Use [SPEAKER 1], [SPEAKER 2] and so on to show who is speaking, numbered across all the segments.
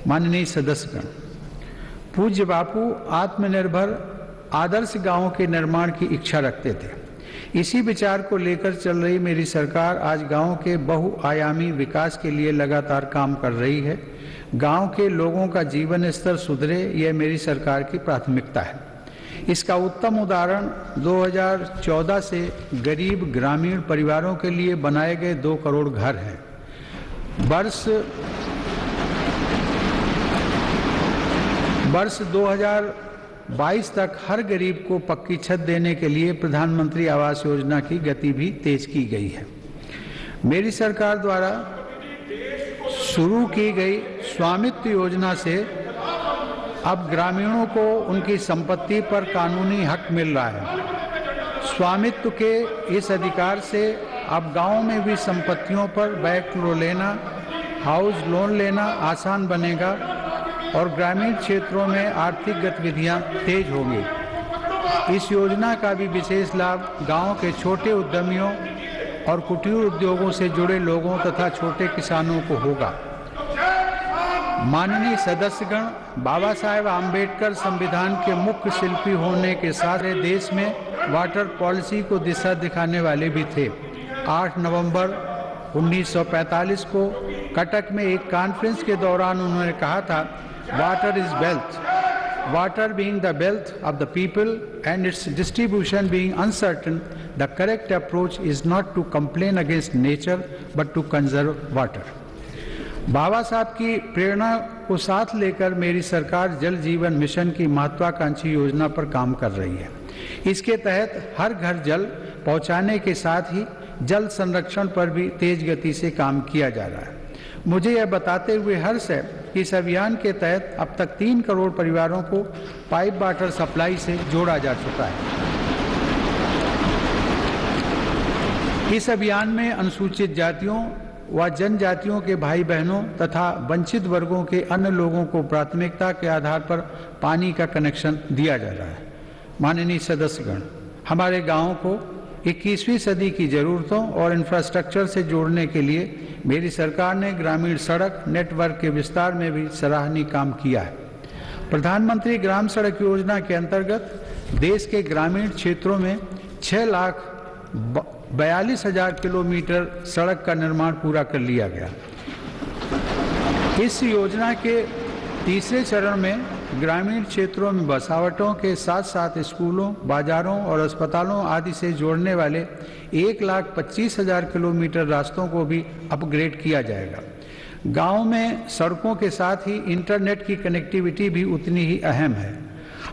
[SPEAKER 1] माननीय सदस्यगण, पूज्य बापू आत्मनिर्भर आदर्श गांव के निर्माण की इच्छा रखते थे। इसी विचार को लेकर चल रही मेरी सरकार आज गांव के बहुआयामी विकास के लिए लगातार काम कर रही है। गांव के लोगों का जीवन स्तर सुधरे, यह मेरी सरकार की प्राथमिकता है। इसका उत्तम उदाहरण 2014 से गरीब ग्रामीण परिवारों के लिए बनाए गए 2 करोड़ घर हैं। वर्ष 2022 तक हर गरीब को पक्की छत देने के लिए प्रधानमंत्री आवास योजना की गति भी तेज की गई है। मेरी सरकार द्वारा शुरू की गई स्वामित्व योजना से अब ग्रामीणों को उनकी संपत्ति पर कानूनी हक मिल रहा है। स्वामित्व के इस अधिकार से अब गांव में भी संपत्तियों पर बैंक लोन लेना, हाउस लोन लेना आसान बनेगा और ग्रामीण क्षेत्रों में आर्थिक गतिविधियां तेज होंगी। इस योजना का भी विशेष लाभ गांव के छोटे उद्यमियों और कुटीर उद्योगों से जुड़े लोगों तथा छोटे किसानों को होगा। माननीय सदस्यगण, बाबा साहेब आम्बेडकर संविधान के मुख्य शिल्पी होने के साथ देश में वाटर पॉलिसी को दिशा दिखाने वाले भी थे। 8 नवंबर 1945 को कटक में एक कॉन्फ्रेंस के दौरान उन्होंने कहा था, water is wealth, water being the wealth of the people and its distribution being uncertain, the correct approach is not to complain against nature but to conserve water. बाबा साहब की प्रेरणा को साथ लेकर मेरी सरकार जल जीवन मिशन की महत्वाकांक्षी योजना पर काम कर रही है। इसके तहत हर घर जल पहुंचाने के साथ ही जल संरक्षण पर भी तेज गति से काम किया जा रहा है। मुझे यह बताते हुए हर्ष है कि इस अभियान के तहत अब तक 3 करोड़ परिवारों को पाइप वाटर सप्लाई से जोड़ा जा चुका है। इस अभियान में अनुसूचित जातियों व जनजातियों के भाई बहनों तथा वंचित वर्गों के अन्य लोगों को प्राथमिकता के आधार पर पानी का कनेक्शन दिया जा रहा है। माननीय सदस्यगण, हमारे गांवों को 21वीं सदी की जरूरतों और इंफ्रास्ट्रक्चर से जोड़ने के लिए मेरी सरकार ने ग्रामीण सड़क नेटवर्क के विस्तार में भी सराहनीय काम किया है। प्रधानमंत्री ग्राम सड़क योजना के अंतर्गत देश के ग्रामीण क्षेत्रों में 6,42,000 किलोमीटर सड़क का निर्माण पूरा कर लिया गया। इस योजना के तीसरे चरण में ग्रामीण क्षेत्रों में बसावटों के साथ साथ स्कूलों, बाजारों और अस्पतालों आदि से जोड़ने वाले 1,25,000 किलोमीटर रास्तों को भी अपग्रेड किया जाएगा। गांव में सड़कों के साथ ही इंटरनेट की कनेक्टिविटी भी उतनी ही अहम है।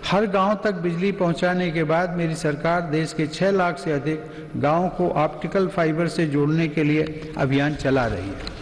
[SPEAKER 1] हर गांव तक बिजली पहुंचाने के बाद मेरी सरकार देश के 6 लाख से अधिक गांवों को ऑप्टिकल फाइबर से जोड़ने के लिए अभियान चला रही है।